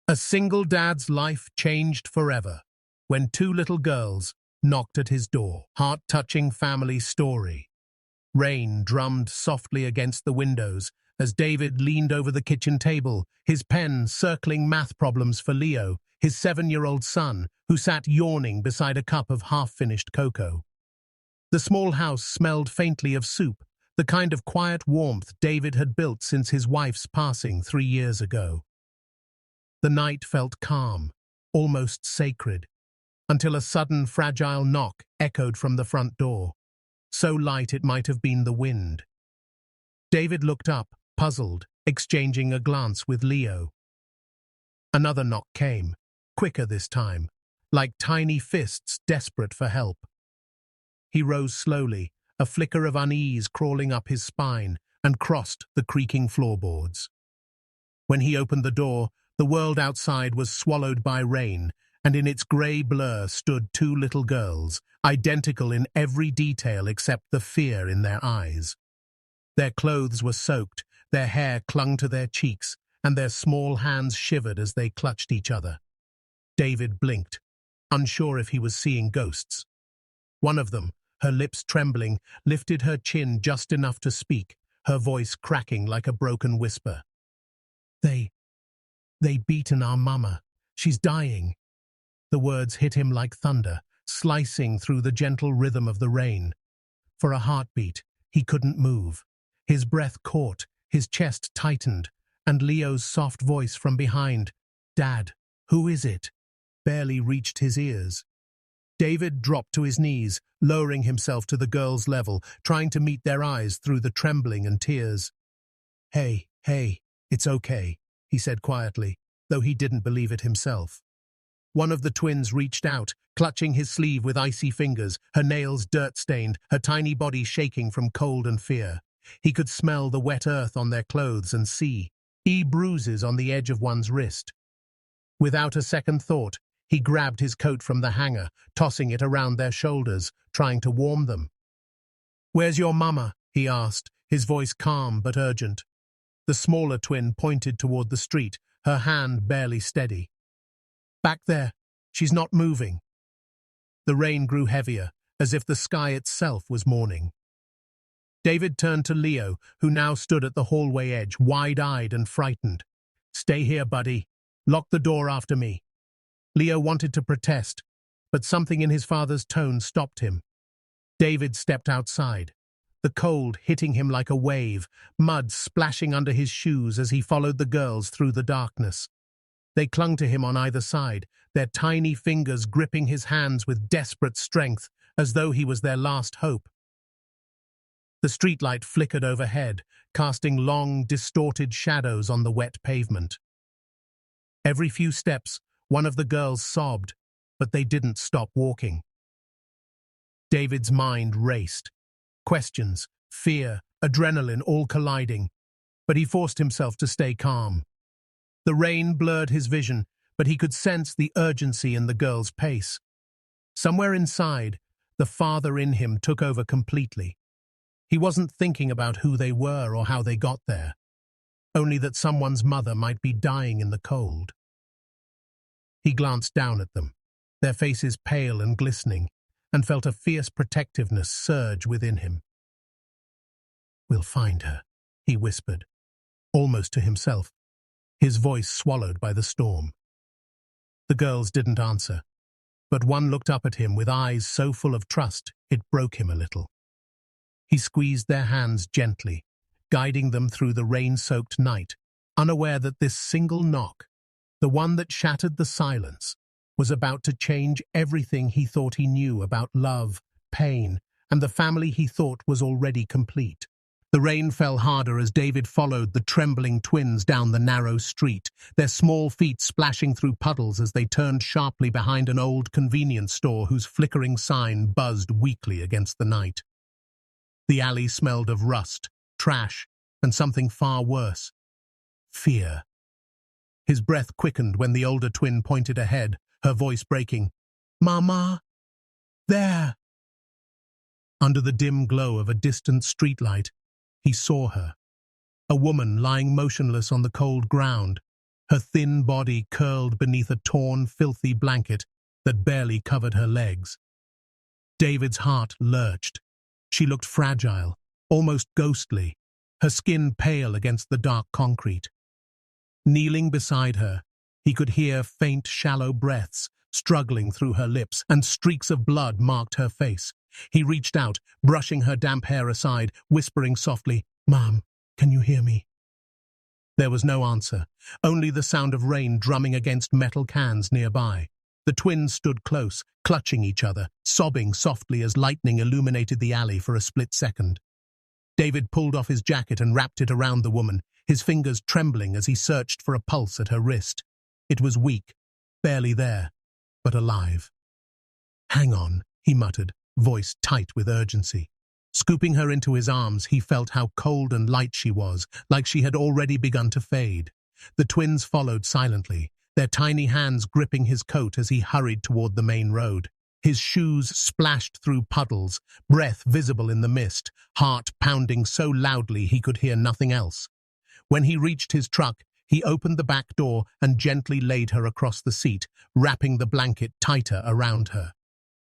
A single dad's life changed forever when two little girls knocked at his door. Heart-touching family story. Rain drummed softly against the windows as David leaned over the kitchen table, his pen circling math problems for Leo, his 7-year-old son, who sat yawning beside a cup of half-finished cocoa. The small house smelled faintly of soup, the kind of quiet warmth David had built since his wife's passing 3 years ago. The night felt calm, almost sacred, until a sudden fragile knock echoed from the front door, so light it might have been the wind. David looked up, puzzled, exchanging a glance with Leo. Another knock came, quicker this time, like tiny fists desperate for help. He rose slowly, a flicker of unease crawling up his spine, and crossed the creaking floorboards. When he opened the door, the world outside was swallowed by rain, and in its grey blur stood two little girls, identical in every detail except the fear in their eyes. Their clothes were soaked, their hair clung to their cheeks, and their small hands shivered as they clutched each other. David blinked, unsure if he was seeing ghosts. One of them, her lips trembling, lifted her chin just enough to speak, her voice cracking like a broken whisper. They beaten our mama. She's dying." The words hit him like thunder, slicing through the gentle rhythm of the rain. For a heartbeat, he couldn't move. His breath caught, his chest tightened, and Leo's soft voice from behind, "Dad, who is it?" barely reached his ears. David dropped to his knees, lowering himself to the girl's level, trying to meet their eyes through the trembling and tears. Hey, it's okay," he said quietly, though he didn't believe it himself. One of the twins reached out, clutching his sleeve with icy fingers, her nails dirt-stained, her tiny body shaking from cold and fear. He could smell the wet earth on their clothes and see bruises on the edge of one's wrist. Without a second thought, he grabbed his coat from the hanger, tossing it around their shoulders, trying to warm them. "Where's your mama?" he asked, his voice calm but urgent. The smaller twin pointed toward the street, her hand barely steady. "Back there. She's not moving." The rain grew heavier, as if the sky itself was mourning. David turned to Leo, who now stood at the hallway edge, wide-eyed and frightened. "Stay here, buddy. Lock the door after me." Leo wanted to protest, but something in his father's tone stopped him. David stepped outside, the cold hitting him like a wave, mud splashing under his shoes as he followed the girls through the darkness. They clung to him on either side, their tiny fingers gripping his hands with desperate strength, as though he was their last hope. The streetlight flickered overhead, casting long, distorted shadows on the wet pavement. Every few steps, one of the girls sobbed, but they didn't stop walking. David's mind raced. Questions, fear, adrenaline all colliding, but he forced himself to stay calm. The rain blurred his vision, but he could sense the urgency in the girl's pace. Somewhere inside, the father in him took over completely. He wasn't thinking about who they were or how they got there, only that someone's mother might be dying in the cold. He glanced down at them, their faces pale and glistening, and felt a fierce protectiveness surge within him. "We'll find her," he whispered, almost to himself, his voice swallowed by the storm. The girls didn't answer, but one looked up at him with eyes so full of trust it broke him a little. He squeezed their hands gently, guiding them through the rain-soaked night, unaware that this single knock, the one that shattered the silence, was about to change everything he thought he knew about love, pain, and the family he thought was already complete. The rain fell harder as David followed the trembling twins down the narrow street, their small feet splashing through puddles as they turned sharply behind an old convenience store whose flickering sign buzzed weakly against the night. The alley smelled of rust, trash, and something far worse. Fear. His breath quickened when the older twin pointed ahead, her voice breaking. "Mama! There!" Under the dim glow of a distant streetlight, he saw her, a woman lying motionless on the cold ground, her thin body curled beneath a torn, filthy blanket that barely covered her legs. David's heart lurched. She looked fragile, almost ghostly, her skin pale against the dark concrete. Kneeling beside her, he could hear faint, shallow breaths struggling through her lips, and streaks of blood marked her face. He reached out, brushing her damp hair aside, whispering softly, "Mom, can you hear me?" There was no answer, only the sound of rain drumming against metal cans nearby. The twins stood close, clutching each other, sobbing softly as lightning illuminated the alley for a split second. David pulled off his jacket and wrapped it around the woman, his fingers trembling as he searched for a pulse at her wrist. It was weak, barely there, but alive. "Hang on," he muttered, voice tight with urgency. Scooping her into his arms, he felt how cold and light she was, like she had already begun to fade. The twins followed silently, their tiny hands gripping his coat as he hurried toward the main road. His shoes splashed through puddles, breath visible in the mist, heart pounding so loudly he could hear nothing else. When he reached his truck, he opened the back door and gently laid her across the seat, wrapping the blanket tighter around her.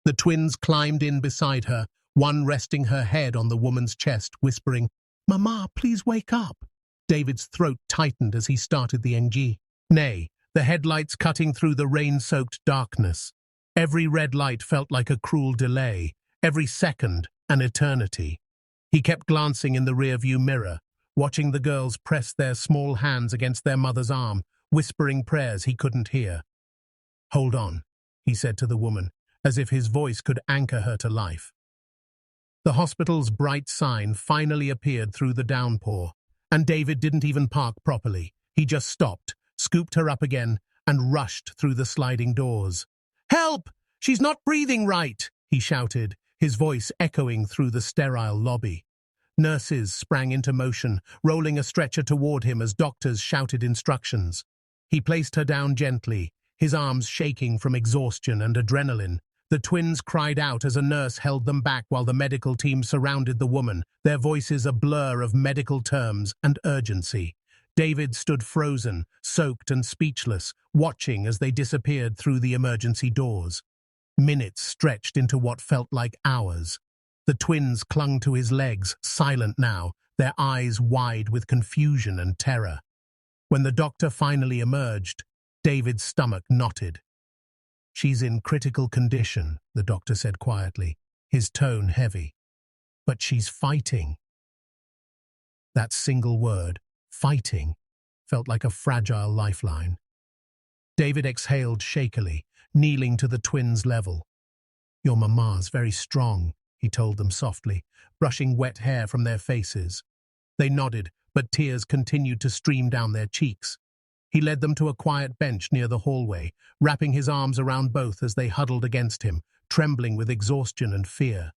The twins climbed in beside her, one resting her head on the woman's chest, whispering, "Mama, please wake up." David's throat tightened as he started the engine. Nay, the headlights cutting through the rain-soaked darkness. Every red light felt like a cruel delay, every second an eternity. He kept glancing in the rearview mirror, watching the girls press their small hands against their mother's arm, whispering prayers he couldn't hear. "Hold on," he said to the woman, as if his voice could anchor her to life. The hospital's bright sign finally appeared through the downpour, and David didn't even park properly. He just stopped, scooped her up again, and rushed through the sliding doors. "Help! She's not breathing right!" he shouted, his voice echoing through the sterile lobby. Nurses sprang into motion, rolling a stretcher toward him as doctors shouted instructions. He placed her down gently, his arms shaking from exhaustion and adrenaline. The twins cried out as a nurse held them back while the medical team surrounded the woman, their voices a blur of medical terms and urgency. David stood frozen, soaked and speechless, watching as they disappeared through the emergency doors. Minutes stretched into what felt like hours. The twins clung to his legs, silent now, their eyes wide with confusion and terror. When the doctor finally emerged, David's stomach knotted. "She's in critical condition," the doctor said quietly, his tone heavy. "But she's fighting." That single word, fighting, felt like a fragile lifeline. David exhaled shakily, kneeling to the twins' level. "Your mama's very strong," he told them softly, brushing wet hair from their faces. They nodded, but tears continued to stream down their cheeks. He led them to a quiet bench near the hallway, wrapping his arms around both as they huddled against him, trembling with exhaustion and fear.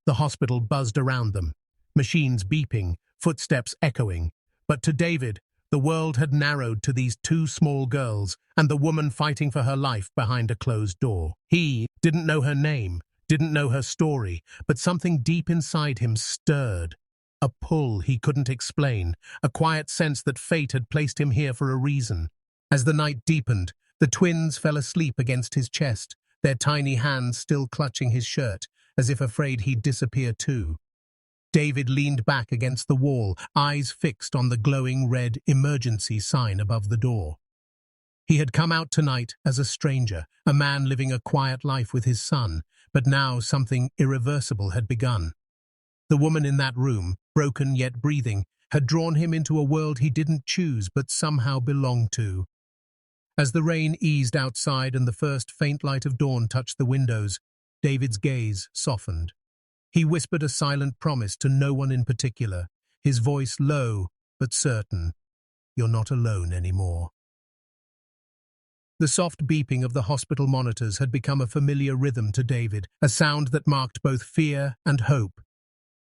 The hospital buzzed around them, machines beeping, footsteps echoing. But to David, the world had narrowed to these two small girls and the woman fighting for her life behind a closed door. He didn't know her name, didn't know her story, but something deep inside him stirred. A pull he couldn't explain, a quiet sense that fate had placed him here for a reason. As the night deepened, the twins fell asleep against his chest, their tiny hands still clutching his shirt, as if afraid he'd disappear too. David leaned back against the wall, eyes fixed on the glowing red emergency sign above the door. He had come out tonight as a stranger, a man living a quiet life with his son, but now something irreversible had begun. The woman in that room, broken yet breathing, had drawn him into a world he didn't choose but somehow belonged to. As the rain eased outside and the first faint light of dawn touched the windows, David's gaze softened. He whispered a silent promise to no one in particular, his voice low but certain. "You're not alone anymore." The soft beeping of the hospital monitors had become a familiar rhythm to David, a sound that marked both fear and hope.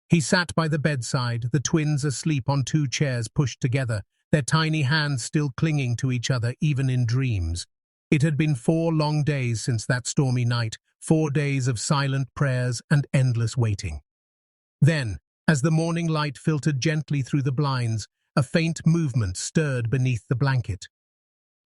He sat by the bedside, the twins asleep on two chairs pushed together, their tiny hands still clinging to each other even in dreams. It had been 4 long days since that stormy night, 4 days of silent prayers and endless waiting. Then, as the morning light filtered gently through the blinds, a faint movement stirred beneath the blanket.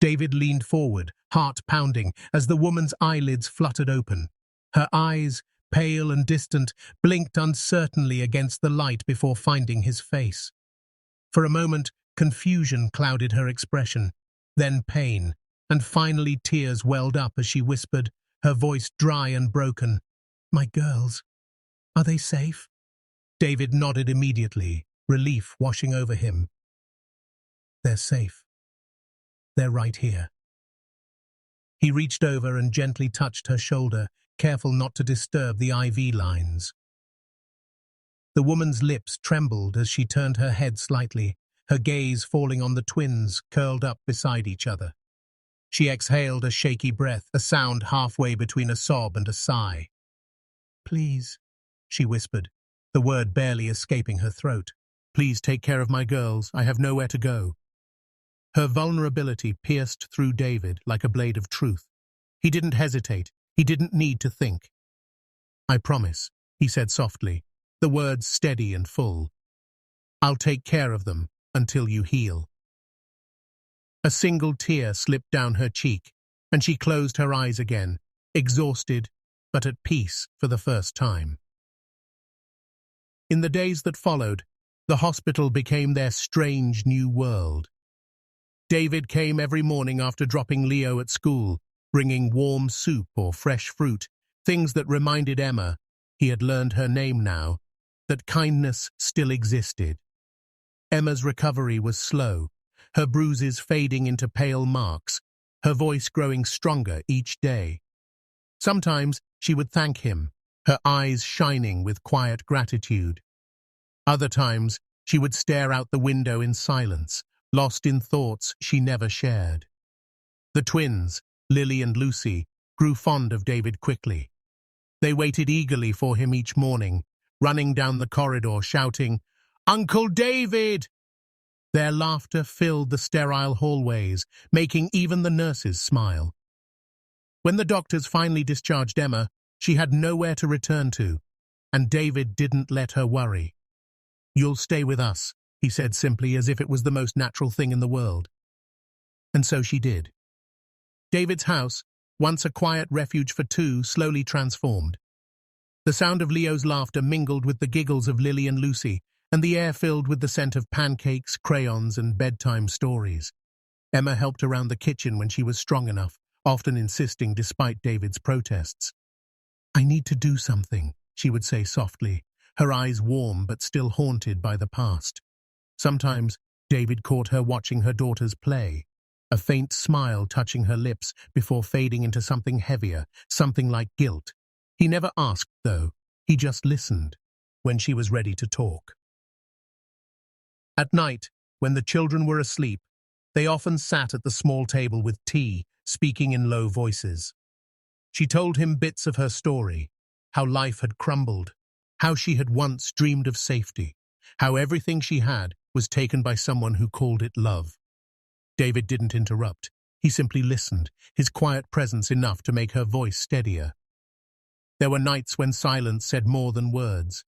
David leaned forward, heart pounding, as the woman's eyelids fluttered open. Her eyes, pale and distant, blinked uncertainly against the light before finding his face. For a moment, confusion clouded her expression, then pain, and finally tears welled up as she whispered, her voice dry and broken, "My girls, are they safe?" David nodded immediately, relief washing over him. "They're safe. They're right here." He reached over and gently touched her shoulder, careful not to disturb the IV lines. The woman's lips trembled as she turned her head slightly, her gaze falling on the twins curled up beside each other. She exhaled a shaky breath, a sound halfway between a sob and a sigh. "Please," she whispered, the word barely escaping her throat. "Please take care of my girls. I have nowhere to go." Her vulnerability pierced through David like a blade of truth. He didn't hesitate. He didn't need to think. "I promise," he said softly, the words steady and full. "I'll take care of them until you heal." A single tear slipped down her cheek, and she closed her eyes again, exhausted but at peace for the first time. In the days that followed, the hospital became their strange new world. David came every morning after dropping Leo at school, bringing warm soup or fresh fruit, things that reminded Emma, he had learned her name now, that kindness still existed. Emma's recovery was slow, her bruises fading into pale marks, her voice growing stronger each day. Sometimes she would thank him, her eyes shining with quiet gratitude. Other times she would stare out the window in silence, lost in thoughts she never shared. The twins, Lily and Lucy, grew fond of David quickly. They waited eagerly for him each morning, running down the corridor shouting, "Uncle David!" Their laughter filled the sterile hallways, making even the nurses smile. When the doctors finally discharged Emma, she had nowhere to return to, and David didn't let her worry. "You'll stay with us," he said simply, as if it was the most natural thing in the world. And so she did. David's house, once a quiet refuge for two, slowly transformed. The sound of Leo's laughter mingled with the giggles of Lily and Lucy, and the air filled with the scent of pancakes, crayons, and bedtime stories. Emma helped around the kitchen when she was strong enough, often insisting despite David's protests. "I need to do something," she would say softly, her eyes warm but still haunted by the past. Sometimes David caught her watching her daughters play, a faint smile touching her lips before fading into something heavier, something like guilt. He never asked, though. He just listened when she was ready to talk. At night, when the children were asleep, they often sat at the small table with tea, speaking in low voices. She told him bits of her story, how life had crumbled, how she had once dreamed of safety, how everything she had was taken by someone who called it love. David didn't interrupt. He simply listened, his quiet presence enough to make her voice steadier. There were nights when silence said more than words.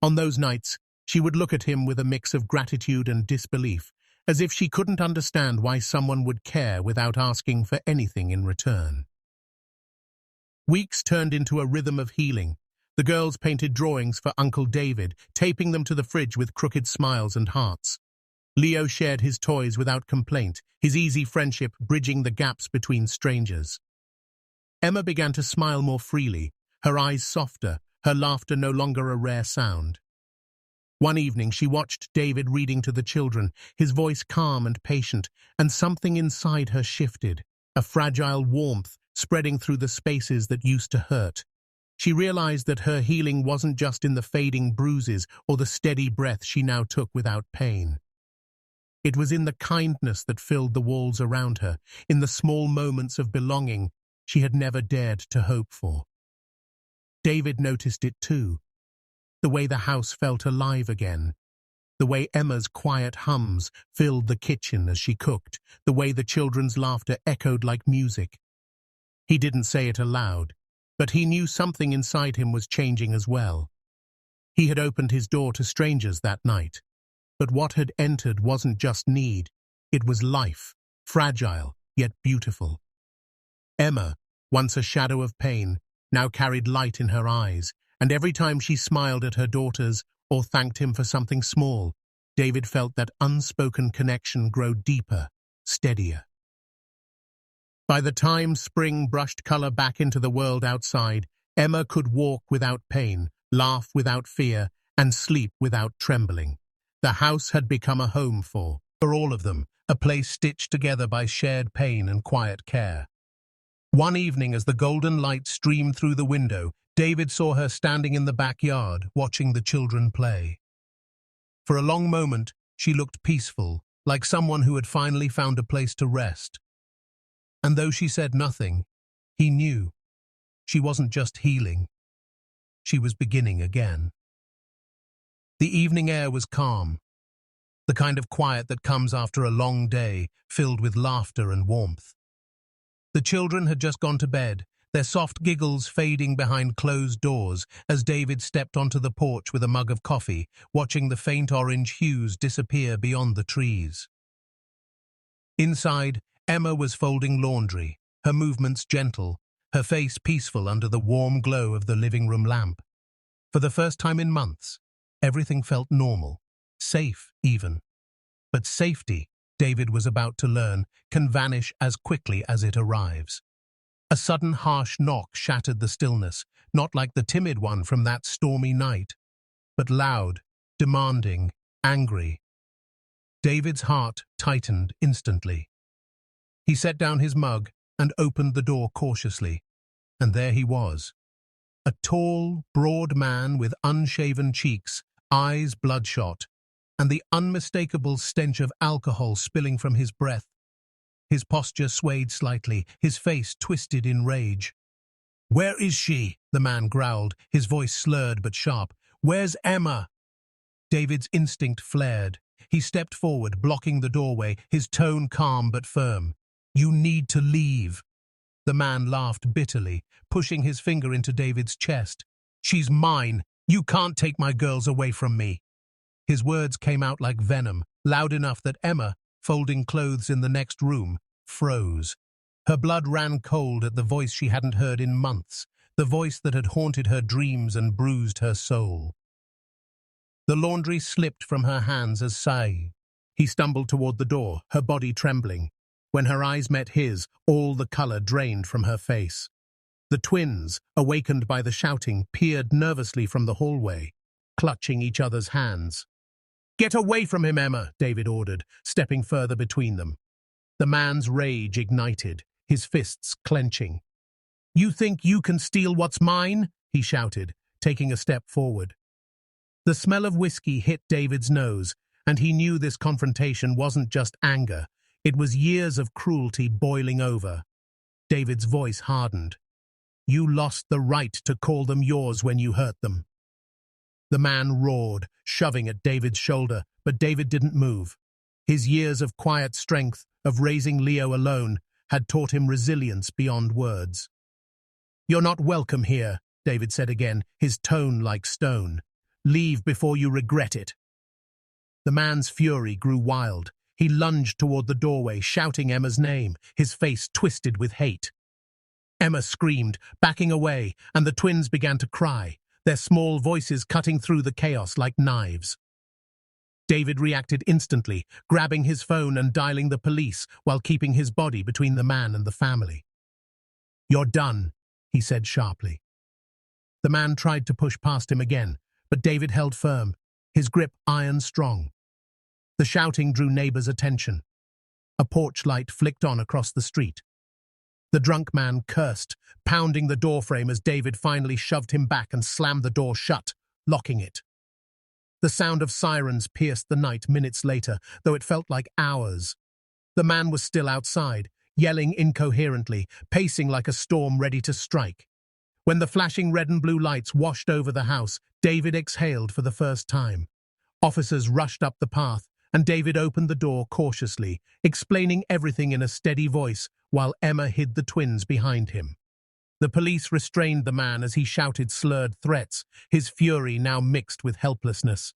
On those nights, she would look at him with a mix of gratitude and disbelief, as if she couldn't understand why someone would care without asking for anything in return. Weeks turned into a rhythm of healing. The girls painted drawings for Uncle David, taping them to the fridge with crooked smiles and hearts. Leo shared his toys without complaint, his easy friendship bridging the gaps between strangers. Emma began to smile more freely, her eyes softer, her laughter no longer a rare sound. One evening she watched David reading to the children, his voice calm and patient, and something inside her shifted, a fragile warmth spreading through the spaces that used to hurt. She realized that her healing wasn't just in the fading bruises or the steady breath she now took without pain. It was in the kindness that filled the walls around her, in the small moments of belonging she had never dared to hope for. David noticed it too. The way the house felt alive again. The way Emma's quiet hums filled the kitchen as she cooked. The way the children's laughter echoed like music. He didn't say it aloud, but he knew something inside him was changing as well. He had opened his door to strangers that night. But what had entered wasn't just need. It was life, fragile, yet beautiful. Emma, once a shadow of pain, now carried light in her eyes, and every time she smiled at her daughters or thanked him for something small, David felt that unspoken connection grow deeper, steadier. By the time spring brushed color back into the world outside, Emma could walk without pain, laugh without fear, and sleep without trembling. The house had become a home for all of them, a place stitched together by shared pain and quiet care. One evening, as the golden light streamed through the window, David saw her standing in the backyard, watching the children play. For a long moment, she looked peaceful, like someone who had finally found a place to rest. And though she said nothing, he knew. She wasn't just healing. She was beginning again. The evening air was calm, the kind of quiet that comes after a long day, filled with laughter and warmth. The children had just gone to bed, their soft giggles fading behind closed doors as David stepped onto the porch with a mug of coffee, watching the faint orange hues disappear beyond the trees. Inside, Emma was folding laundry, her movements gentle, her face peaceful under the warm glow of the living room lamp. For the first time in months, everything felt normal, safe even. But safety, David was about to learn, can vanish as quickly as it arrives. A sudden harsh knock shattered the stillness, not like the timid one from that stormy night, but loud, demanding, angry. David's heart tightened instantly. He set down his mug and opened the door cautiously, and there he was. A tall, broad man with unshaven cheeks, eyes bloodshot, and the unmistakable stench of alcohol spilling from his breath. His posture swayed slightly, his face twisted in rage. "Where is she?" the man growled, his voice slurred but sharp. "Where's Emma?" David's instinct flared. He stepped forward, blocking the doorway, his tone calm but firm. "You need to leave." The man laughed bitterly, pushing his finger into David's chest. "She's mine. You can't take my girls away from me." His words came out like venom, loud enough that Emma, folding clothes in the next room, froze. Her blood ran cold at the voice she hadn't heard in months, the voice that had haunted her dreams and bruised her soul. The laundry slipped from her hands as he stumbled toward the door, her body trembling. When her eyes met his, all the color drained from her face. The twins, awakened by the shouting, peered nervously from the hallway, clutching each other's hands. "Get away from him, Emma," David ordered, stepping further between them. The man's rage ignited, his fists clenching. "You think you can steal what's mine?" he shouted, taking a step forward. The smell of whiskey hit David's nose, and he knew this confrontation wasn't just anger. It was years of cruelty boiling over. David's voice hardened. "You lost the right to call them yours when you hurt them." The man roared, shoving at David's shoulder, but David didn't move. His years of quiet strength, of raising Leo alone, had taught him resilience beyond words. "You're not welcome here," David said again, his tone like stone. "Leave before you regret it." The man's fury grew wild. He lunged toward the doorway, shouting Emma's name, his face twisted with hate. Emma screamed, backing away, and the twins began to cry, their small voices cutting through the chaos like knives. David reacted instantly, grabbing his phone and dialing the police while keeping his body between the man and the family. "You're done," he said sharply. The man tried to push past him again, but David held firm, his grip iron strong. The shouting drew neighbors' attention. A porch light flicked on across the street. The drunk man cursed, pounding the doorframe as David finally shoved him back and slammed the door shut, locking it. The sound of sirens pierced the night minutes later, though it felt like hours. The man was still outside, yelling incoherently, pacing like a storm ready to strike. When the flashing red and blue lights washed over the house, David exhaled for the first time. Officers rushed up the path, and David opened the door cautiously, explaining everything in a steady voice while Emma hid the twins behind him. The police restrained the man as he shouted slurred threats, his fury now mixed with helplessness.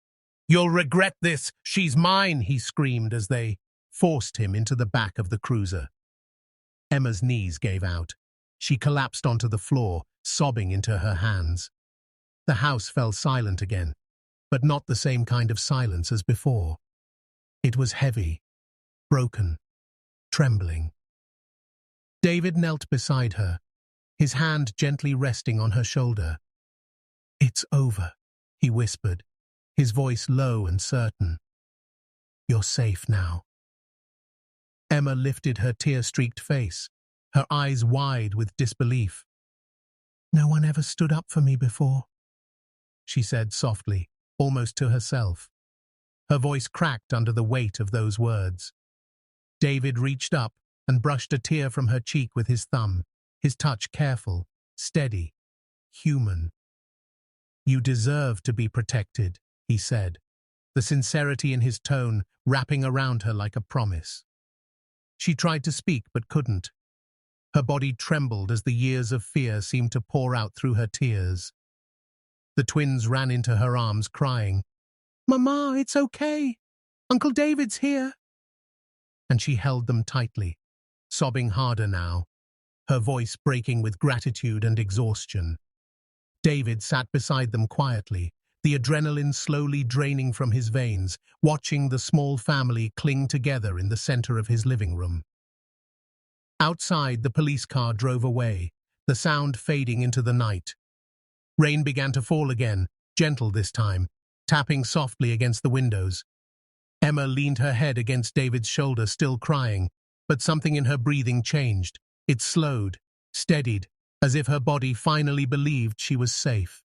"You'll regret this! She's mine!" he screamed as they forced him into the back of the cruiser. Emma's knees gave out. She collapsed onto the floor, sobbing into her hands. The house fell silent again, but not the same kind of silence as before. It was heavy, broken, trembling. David knelt beside her, his hand gently resting on her shoulder. "It's over," he whispered, his voice low and certain. "You're safe now." Emma lifted her tear-streaked face, her eyes wide with disbelief. "No one ever stood up for me before," she said softly, almost to herself. Her voice cracked under the weight of those words. David reached up and brushed a tear from her cheek with his thumb, his touch careful, steady, human. "You deserve to be protected," he said, the sincerity in his tone wrapping around her like a promise. She tried to speak but couldn't. Her body trembled as the years of fear seemed to pour out through her tears. The twins ran into her arms crying, "Mama, it's okay. Uncle David's here." And she held them tightly, sobbing harder now, her voice breaking with gratitude and exhaustion. David sat beside them quietly, the adrenaline slowly draining from his veins, watching the small family cling together in the center of his living room. Outside, the police car drove away, the sound fading into the night. Rain began to fall again, gentle this time, tapping softly against the windows. Emma leaned her head against David's shoulder, still crying, but something in her breathing changed. It slowed, steadied, as if her body finally believed she was safe.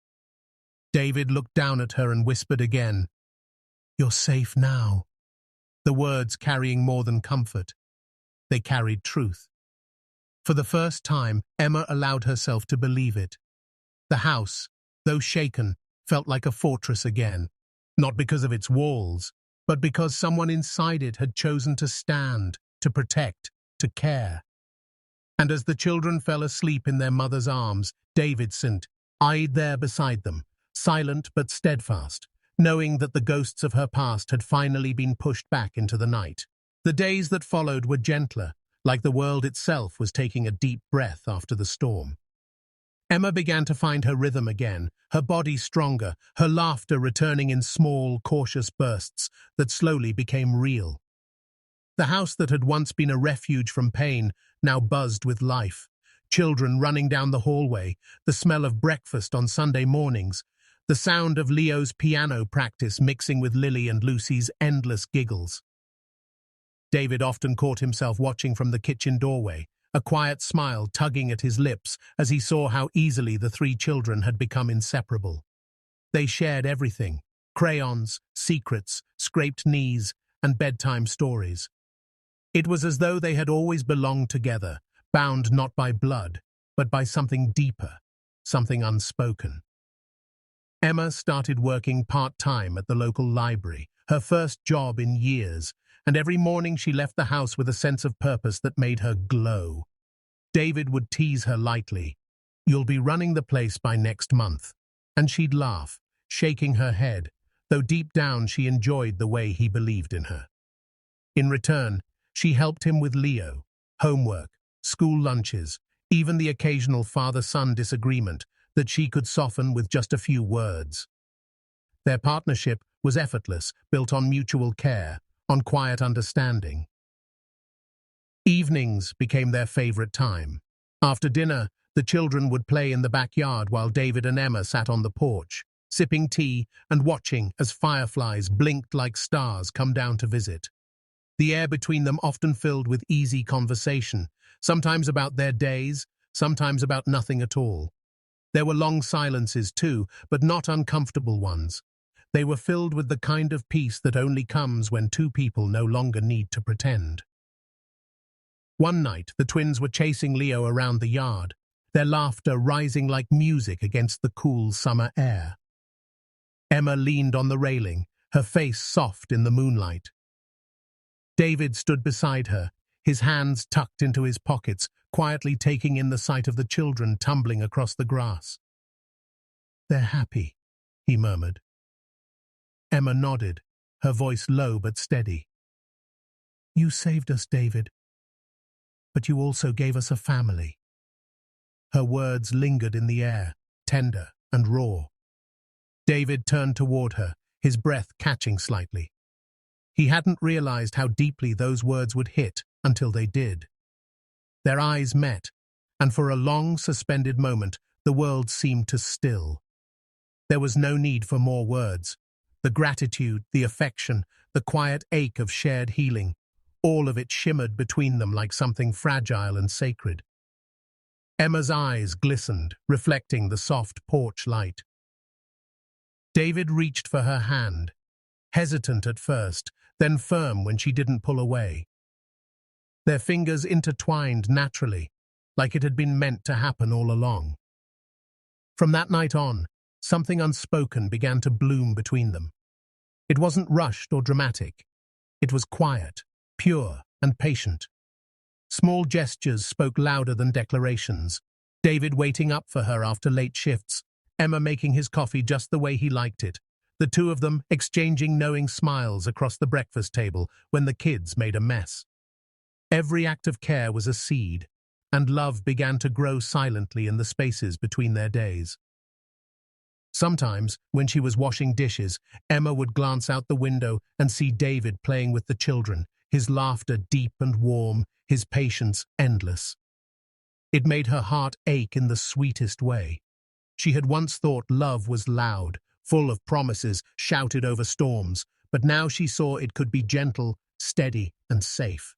David looked down at her and whispered again, "You're safe now." The words carrying more than comfort. They carried truth. For the first time, Emma allowed herself to believe it. The house, though shaken, felt like a fortress again, not because of its walls, but because someone inside it had chosen to stand, to protect, to care. And as the children fell asleep in their mother's arms, David eyed there beside them, silent but steadfast, knowing that the ghosts of her past had finally been pushed back into the night. The days that followed were gentler, like the world itself was taking a deep breath after the storm. Emma began to find her rhythm again, her body stronger, her laughter returning in small, cautious bursts that slowly became real. The house that had once been a refuge from pain now buzzed with life. Children running down the hallway, the smell of breakfast on Sunday mornings, the sound of Leo's piano practice mixing with Lily and Lucy's endless giggles. David often caught himself watching from the kitchen doorway, a quiet smile tugging at his lips as he saw how easily the three children had become inseparable. They shared everything: crayons, secrets, scraped knees, and bedtime stories. It was as though they had always belonged together, bound not by blood, but by something deeper, something unspoken. Emma started working part-time at the local library, her first job in years, and every morning she left the house with a sense of purpose that made her glow. David would tease her lightly, "You'll be running the place by next month," and she'd laugh, shaking her head, though deep down she enjoyed the way he believed in her. In return, she helped him with Leo, homework, school lunches, even the occasional father-son disagreement that she could soften with just a few words. Their partnership was effortless, built on mutual care, on quiet understanding. Evenings became their favorite time. After dinner, the children would play in the backyard while David and Emma sat on the porch, sipping tea and watching as fireflies blinked like stars come down to visit. The air between them often filled with easy conversation, sometimes about their days, sometimes about nothing at all. There were long silences too, but not uncomfortable ones. They were filled with the kind of peace that only comes when two people no longer need to pretend. One night, the twins were chasing Leo around the yard, their laughter rising like music against the cool summer air. Emma leaned on the railing, her face soft in the moonlight. David stood beside her, his hands tucked into his pockets, quietly taking in the sight of the children tumbling across the grass. "They're happy," he murmured. Emma nodded, her voice low but steady. "You saved us, David." but you also gave us a family." Her words lingered in the air, tender and raw. David turned toward her, his breath catching slightly. He hadn't realized how deeply those words would hit until they did. Their eyes met, and for a long, suspended moment, the world seemed to still. There was no need for more words. The gratitude, the affection, the quiet ache of shared healing, all of it shimmered between them like something fragile and sacred. Emma's eyes glistened, reflecting the soft porch light. David reached for her hand, hesitant at first, then firm when she didn't pull away. Their fingers intertwined naturally, like it had been meant to happen all along. From that night on, something unspoken began to bloom between them. It wasn't rushed or dramatic. It was quiet, pure, and patient. Small gestures spoke louder than declarations. David waiting up for her after late shifts, Emma making his coffee just the way he liked it, the two of them exchanging knowing smiles across the breakfast table when the kids made a mess. Every act of care was a seed, and love began to grow silently in the spaces between their days. Sometimes, when she was washing dishes, Emma would glance out the window and see David playing with the children, his laughter deep and warm, his patience endless. It made her heart ache in the sweetest way. She had once thought love was loud, full of promises, shouted over storms, but now she saw it could be gentle, steady, and safe.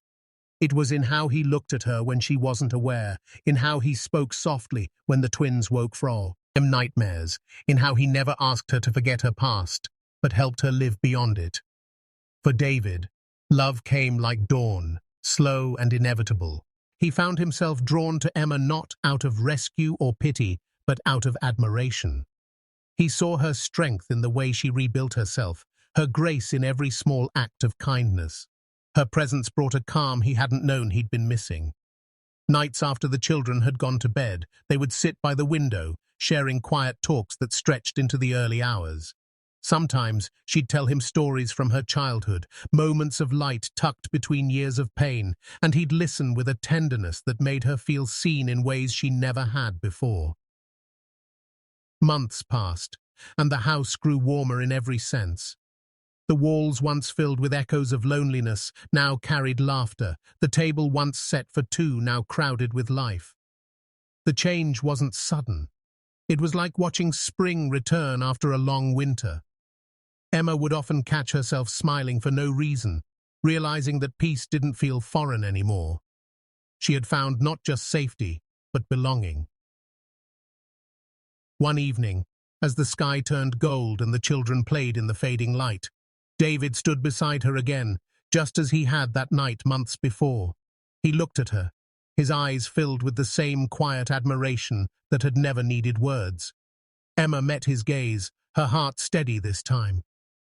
It was in how he looked at her when she wasn't aware, in how he spoke softly when the twins woke from nightmares, in how he never asked her to forget her past, but helped her live beyond it. For David, love came like dawn, slow and inevitable. He found himself drawn to Emma not out of rescue or pity, but out of admiration. He saw her strength in the way she rebuilt herself, her grace in every small act of kindness. Her presence brought a calm he hadn't known he'd been missing. Nights after the children had gone to bed, they would sit by the window, sharing quiet talks that stretched into the early hours. Sometimes she'd tell him stories from her childhood, moments of light tucked between years of pain, and he'd listen with a tenderness that made her feel seen in ways she never had before. Months passed, and the house grew warmer in every sense. The walls once filled with echoes of loneliness now carried laughter, the table once set for two now crowded with life. The change wasn't sudden. It was like watching spring return after a long winter. Emma would often catch herself smiling for no reason, realizing that peace didn't feel foreign anymore. She had found not just safety, but belonging. One evening, as the sky turned gold and the children played in the fading light, David stood beside her again, just as he had that night months before. He looked at her, his eyes filled with the same quiet admiration that had never needed words. Emma met his gaze, her heart steady this time.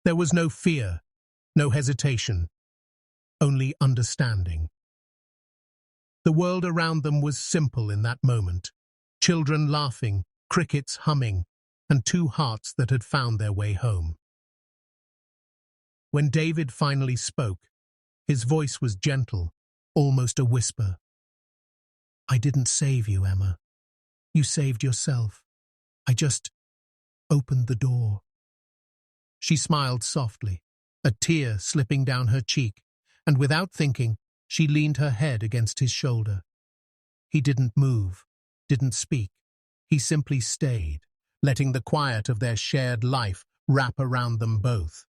There was no fear, no hesitation, only understanding. The world around them was simple in that moment. Children laughing, crickets humming, and two hearts that had found their way home. When David finally spoke, his voice was gentle, almost a whisper. "I didn't save you, Emma. You saved yourself. I just opened the door." She smiled softly, a tear slipping down her cheek, and without thinking, she leaned her head against his shoulder. He didn't move, didn't speak. He simply stayed, letting the quiet of their shared life wrap around them both.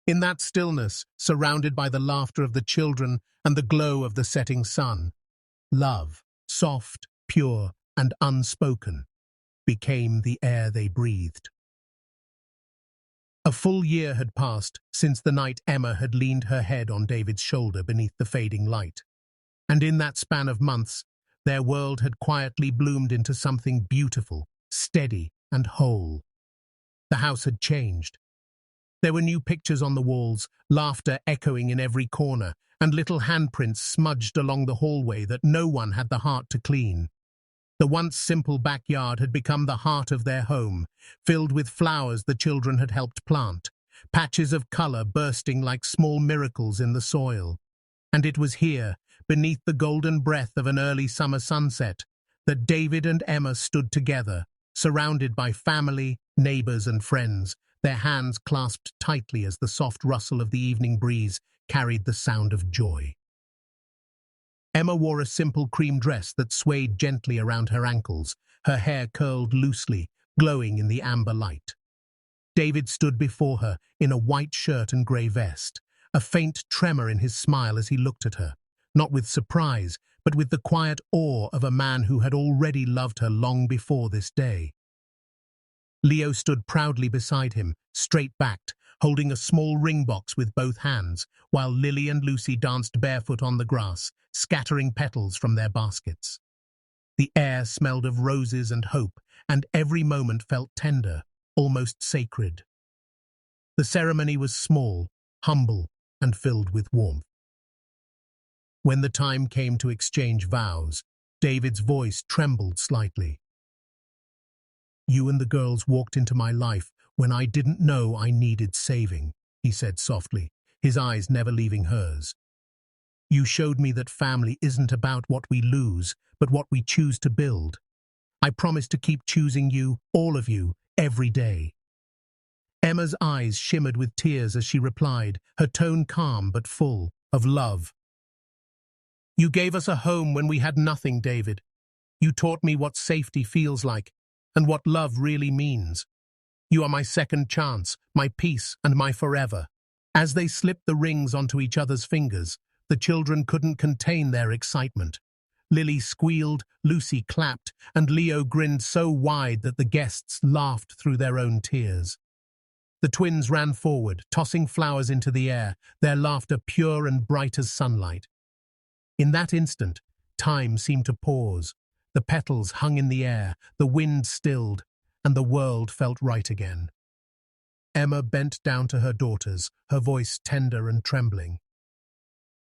In that stillness, surrounded by the laughter of the children and the glow of the setting sun, love, soft, pure, and unspoken, became the air they breathed. A full year had passed since the night Emma had leaned her head on David's shoulder beneath the fading light. And in that span of months, their world had quietly bloomed into something beautiful, steady, and whole. The house had changed. There were new pictures on the walls, laughter echoing in every corner, and little handprints smudged along the hallway that no one had the heart to clean. The once simple backyard had become the heart of their home, filled with flowers the children had helped plant, patches of color bursting like small miracles in the soil. And it was here, beneath the golden breath of an early summer sunset, that David and Emma stood together, surrounded by family, neighbors, and friends, their hands clasped tightly as the soft rustle of the evening breeze carried the sound of joy. Emma wore a simple cream dress that swayed gently around her ankles, her hair curled loosely, glowing in the amber light. David stood before her in a white shirt and grey vest, a faint tremor in his smile as he looked at her, not with surprise, but with the quiet awe of a man who had already loved her long before this day. Leo stood proudly beside him, straight-backed, holding a small ring box with both hands, while Lily and Lucy danced barefoot on the grass, scattering petals from their baskets. The air smelled of roses and hope, and every moment felt tender, almost sacred. The ceremony was small, humble, and filled with warmth. When the time came to exchange vows, David's voice trembled slightly. "You and the girls walked into my life when I didn't know I needed saving," he said softly, his eyes never leaving hers. "You showed me that family isn't about what we lose, but what we choose to build. I promise to keep choosing you, all of you, every day." Emma's eyes shimmered with tears as she replied, her tone calm but full of love. "You gave us a home when we had nothing, David. You taught me what safety feels like and what love really means. You are my second chance, my peace, and my forever." As they slipped the rings onto each other's fingers, the children couldn't contain their excitement. Lily squealed, Lucy clapped, and Leo grinned so wide that the guests laughed through their own tears. The twins ran forward, tossing flowers into the air, their laughter pure and bright as sunlight. In that instant, time seemed to pause. The petals hung in the air, the wind stilled, and the world felt right again. Emma bent down to her daughters, her voice tender and trembling.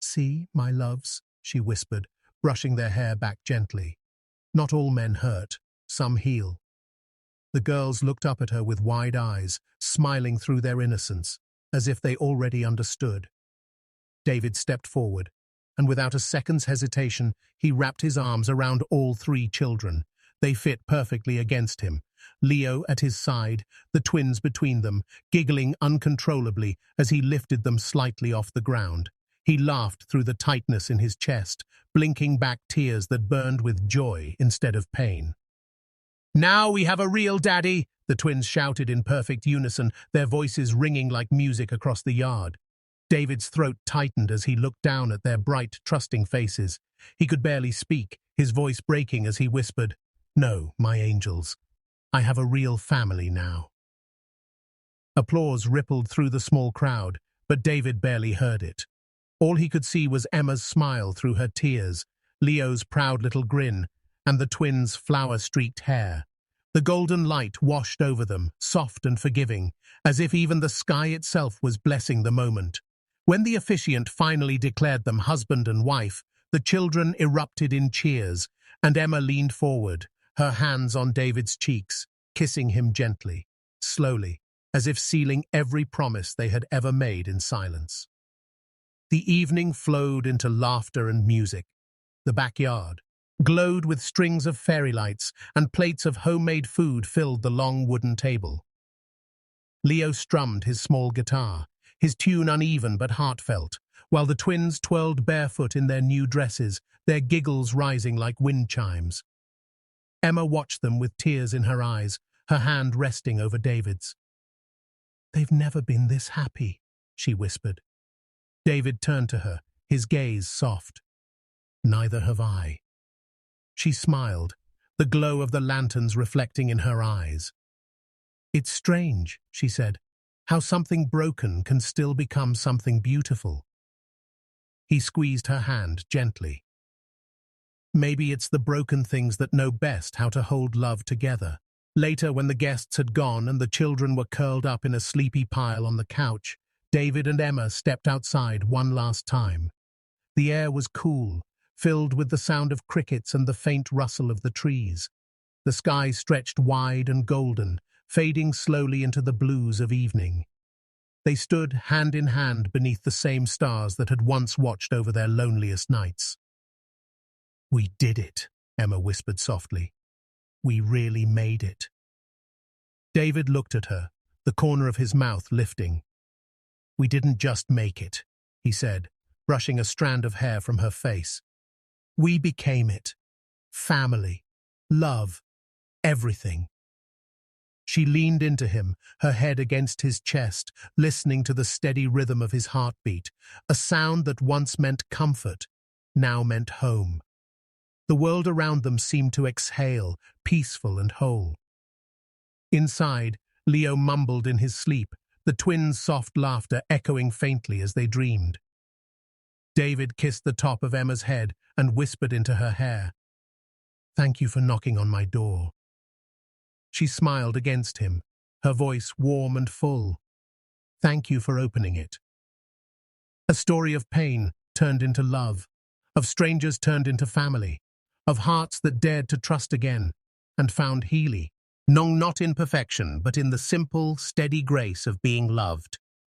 "See, my loves," she whispered, brushing their hair back gently. "Not all men hurt, some heal." The girls looked up at her with wide eyes, smiling through their innocence, as if they already understood. David stepped forward, and without a second's hesitation, he wrapped his arms around all three children. They fit perfectly against him, Leo at his side, the twins between them, giggling uncontrollably as he lifted them slightly off the ground. He laughed through the tightness in his chest, blinking back tears that burned with joy instead of pain. "Now we have a real daddy!" the twins shouted in perfect unison, their voices ringing like music across the yard. David's throat tightened as he looked down at their bright, trusting faces. He could barely speak, his voice breaking as he whispered, "No, my angels, I have a real family now." Applause rippled through the small crowd, but David barely heard it. All he could see was Emma's smile through her tears, Leo's proud little grin, and the twins' flower-streaked hair. The golden light washed over them, soft and forgiving, as if even the sky itself was blessing the moment. When the officiant finally declared them husband and wife, the children erupted in cheers, and Emma leaned forward, her hands on David's cheeks, kissing him gently, slowly, as if sealing every promise they had ever made in silence. The evening flowed into laughter and music. The backyard glowed with strings of fairy lights, and plates of homemade food filled the long wooden table. Leo strummed his small guitar, his tune uneven but heartfelt, while the twins twirled barefoot in their new dresses, their giggles rising like wind chimes. Emma watched them with tears in her eyes, her hand resting over David's. "They've never been this happy," she whispered. David turned to her, his gaze soft. "Neither have I." She smiled, the glow of the lanterns reflecting in her eyes. "It's strange," she said, "how something broken can still become something beautiful." He squeezed her hand gently. "Maybe it's the broken things that know best how to hold love together." Later, when the guests had gone and the children were curled up in a sleepy pile on the couch, David and Emma stepped outside one last time. The air was cool, filled with the sound of crickets and the faint rustle of the trees. The sky stretched wide and golden, fading slowly into the blues of evening. They stood hand in hand beneath the same stars that had once watched over their loneliest nights. We did it, Emma whispered softly. We really made it. David looked at her, the corner of his mouth lifting. We didn't just make it, he said, brushing a strand of hair from her face. We became it. Family, love, everything. She leaned into him, her head against his chest, listening to the steady rhythm of his heartbeat, a sound that once meant comfort, now meant home. The world around them seemed to exhale, peaceful and whole. Inside, Leo mumbled in his sleep, the twins' soft laughter echoing faintly as they dreamed. David kissed the top of Emma's head and whispered into her hair, "Thank you for knocking on my door." She smiled against him, her voice warm and full. "Thank you for opening it." A story of pain turned into love, of strangers turned into family, of hearts that dared to trust again and found healing, not in perfection, but in the simple, steady grace of being loved.